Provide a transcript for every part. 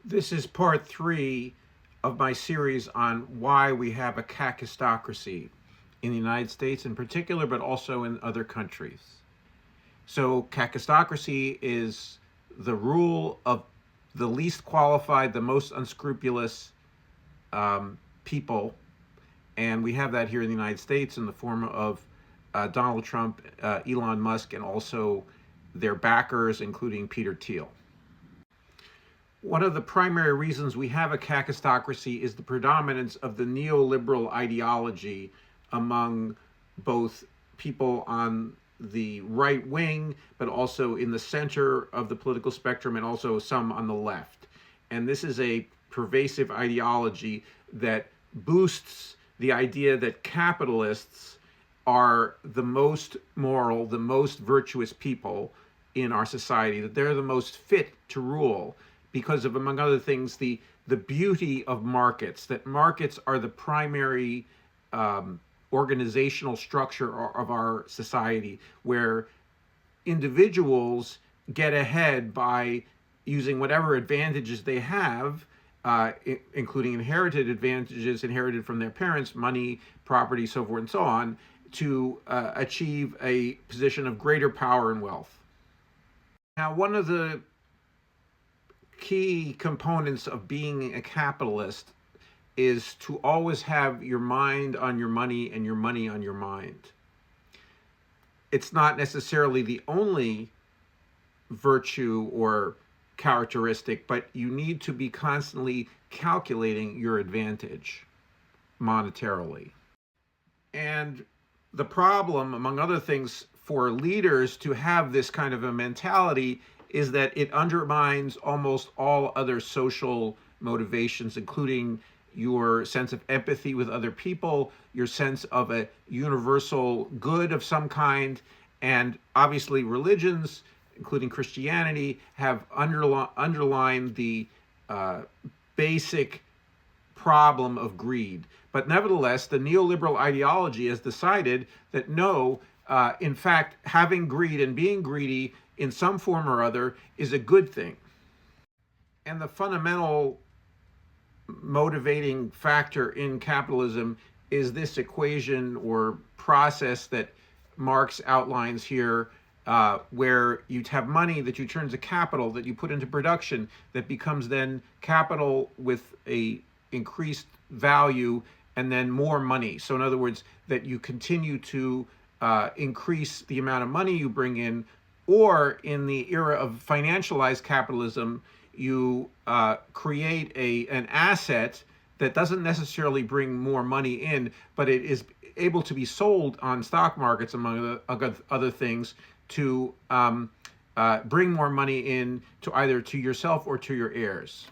This is part 3 of my series on why we have a kakistocracy in the United States in particular, but also in other countries. So, kakistocracy is the rule of the least qualified, the most unscrupulous people, and we have that here in the United States in the form of Donald Trump, Elon Musk, and also their backers, including Peter Thiel. One of the primary reasons we have a kakistocracy is the predominance of the neoliberal ideology among both people on the right wing, but also in the center of the political spectrum, and also some on the left. And this is a pervasive ideology that boosts the idea that capitalists are the most moral, the most virtuous people in our society, that they're the most fit to rule because of, among other things, the beauty of markets, that markets are the primary organizational structure of our society, where individuals get ahead by using whatever advantages they have, including inherited advantages inherited from their parents, money, property, so forth and so on, to achieve a position of greater power and wealth. Now, one of the key components of being a capitalist is to always have your mind on your money and your money on your mind. It's not necessarily the only virtue or characteristic, but you need to be constantly calculating your advantage monetarily. And the problem, among other things, for leaders to have this kind of a mentality is that it undermines almost all other social motivations, including your sense of empathy with other people, your sense of a universal good of some kind. And obviously religions, including Christianity, have underlined the basic problem of greed. But nevertheless, the neoliberal ideology has decided that no, in fact, having greed and being greedy in some form or other is a good thing. And the fundamental motivating factor in capitalism is this equation or process that Marx outlines here, where you have money that you turn to capital, that you put into production, that becomes then capital with a increased value, and then more money. So in other words, that you continue to increase the amount of money you bring in, or in the era of financialized capitalism, you create an asset that doesn't necessarily bring more money in, but it is able to be sold on stock markets, among other things, to bring more money in to either to yourself or to your heirs.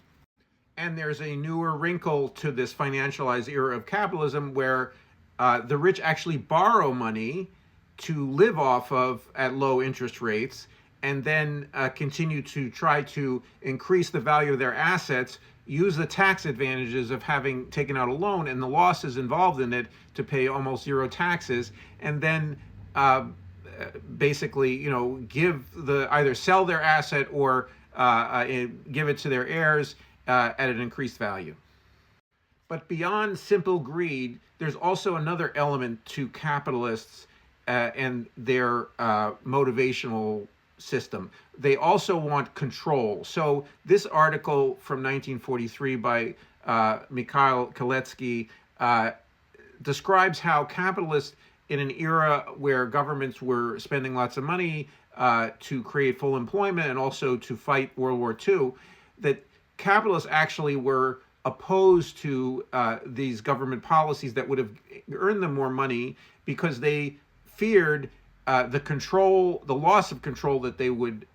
And there's a newer wrinkle to this financialized era of capitalism where the rich actually borrow money to live off of at low interest rates, and then continue to try to increase the value of their assets, use the tax advantages of having taken out a loan and the losses involved in it to pay almost zero taxes, and then basically, give either sell their asset or give it to their heirs at an increased value. But beyond simple greed, there's also another element to capitalists and their motivational system. They also want control. So this article from 1943 by Mikhail Kaletsky describes how capitalists, in an era where governments were spending lots of money to create full employment and also to fight World War II, that capitalists actually were opposed to these government policies that would have earned them more money, because they feared the loss of control that they would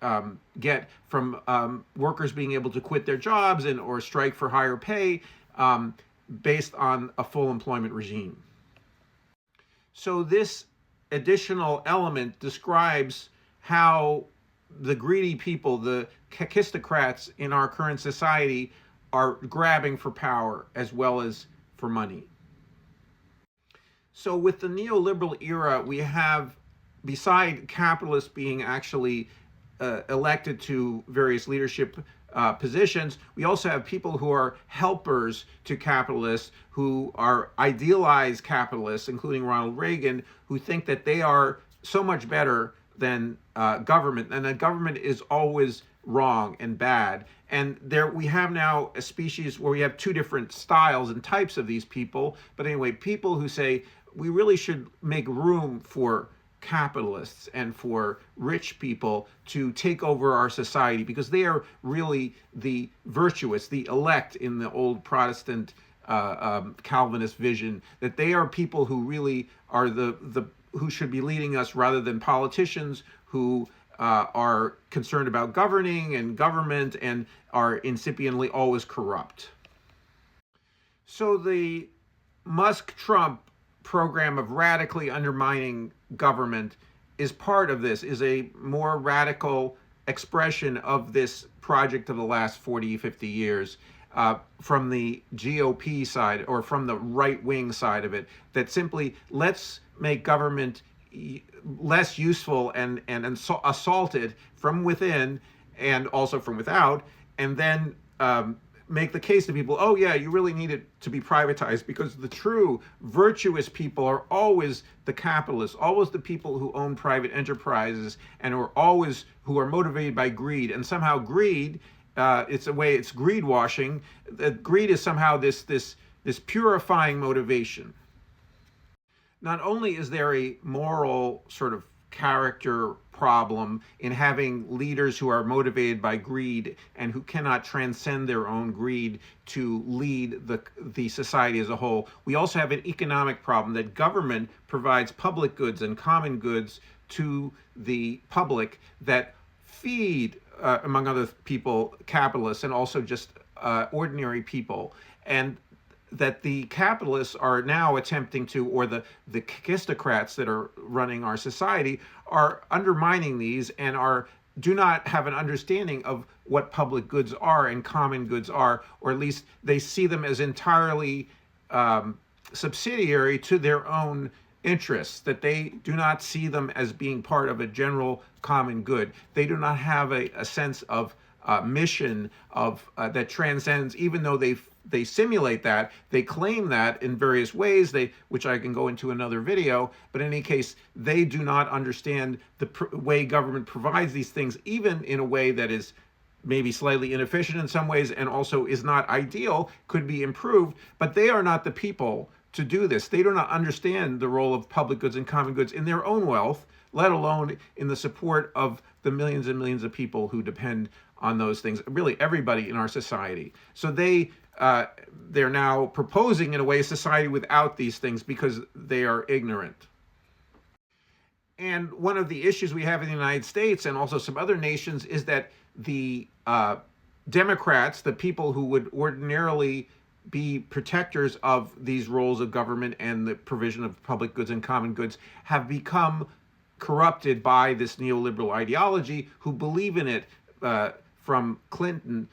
get from workers being able to quit their jobs or strike for higher pay based on a full employment regime. So this additional element describes how the greedy people, the kakistocrats in our current society, are grabbing for power as well as for money. So with the neoliberal era, we have, beside capitalists being actually elected to various leadership positions. We also have people who are helpers to capitalists, who are idealized capitalists, including Ronald Reagan, who think that they are so much better than government, and that government is always wrong and bad. And there we have now a species where we have two different styles and types of these people. But anyway, people who say we really should make room for capitalists and for rich people to take over our society, because they are really the virtuous, the elect in the old Protestant Calvinist vision, that they are people who really are the who should be leading us, rather than politicians who are concerned about governing and government and are incipiently always corrupt. So the Musk-Trump program of radically undermining government is part of this, is a more radical expression of this project of the last 40, 50 years. From the GOP side, or from the right-wing side of it, that simply let's make government less useful and assaulted from within and also from without, and then make the case to people, oh yeah, you really need it to be privatized, because the true virtuous people are always the capitalists, always the people who own private enterprises, and who are motivated by greed. And somehow greed, it's greed washing. Greed is somehow this purifying motivation. Not only is there a moral sort of character problem in having leaders who are motivated by greed and who cannot transcend their own greed to lead the society as a whole, we also have an economic problem, that government provides public goods and common goods to the public that feed, among other people, capitalists and also just ordinary people. And that the capitalists are now attempting to, or the Kakistocrats that are running our society, are undermining these and do not have an understanding of what public goods are and common goods are, or at least they see them as entirely subsidiary to their own interests, that they do not see them as being part of a general common good. They do not have a sense of mission that transcends, even though they simulate that, they claim that in various ways, which I can go into another video, but in any case, they do not understand the way government provides these things, even in a way that is maybe slightly inefficient in some ways and also is not ideal, could be improved, but they are not the people to do this. They do not understand the role of public goods and common goods in their own wealth, let alone in the support of the millions and millions of people who depend on those things, really everybody in our society. So they're now proposing, in a way, a society without these things because they are ignorant. And one of the issues we have in the United States and also some other nations is that the Democrats, the people who would ordinarily be protectors of these roles of government and the provision of public goods and common goods, have become corrupted by this neoliberal ideology, who believe in it from Clinton,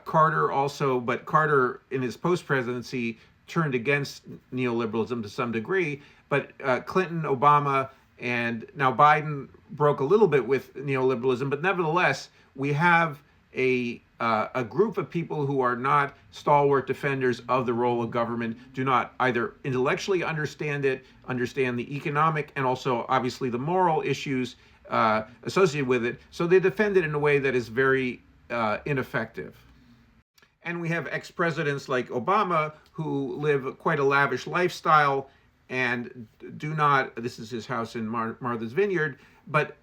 Carter also, but Carter in his post-presidency turned against neoliberalism to some degree, but Clinton, Obama, and now Biden broke a little bit with neoliberalism, but nevertheless, we have a group of people who are not stalwart defenders of the role of government, do not either intellectually understand it, understand the economic and also obviously the moral issues associated with it, so they defend it in a way that is very ineffective. And we have ex-presidents like Obama who live quite a lavish lifestyle and do not, this is his house in Martha's Vineyard, but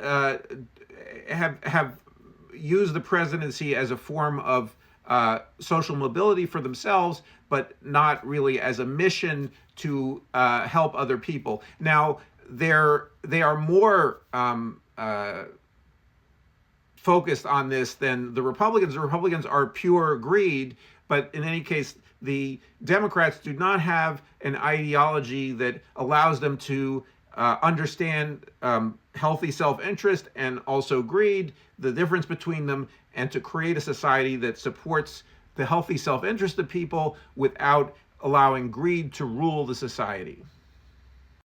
have used the presidency as a form of social mobility for themselves, but not really as a mission to help other people. Now, they are more focused on this than the Republicans. The Republicans are pure greed, but in any case, the Democrats do not have an ideology that allows them to understand healthy self-interest and also greed, the difference between them, and to create a society that supports the healthy self-interest of people without allowing greed to rule the society.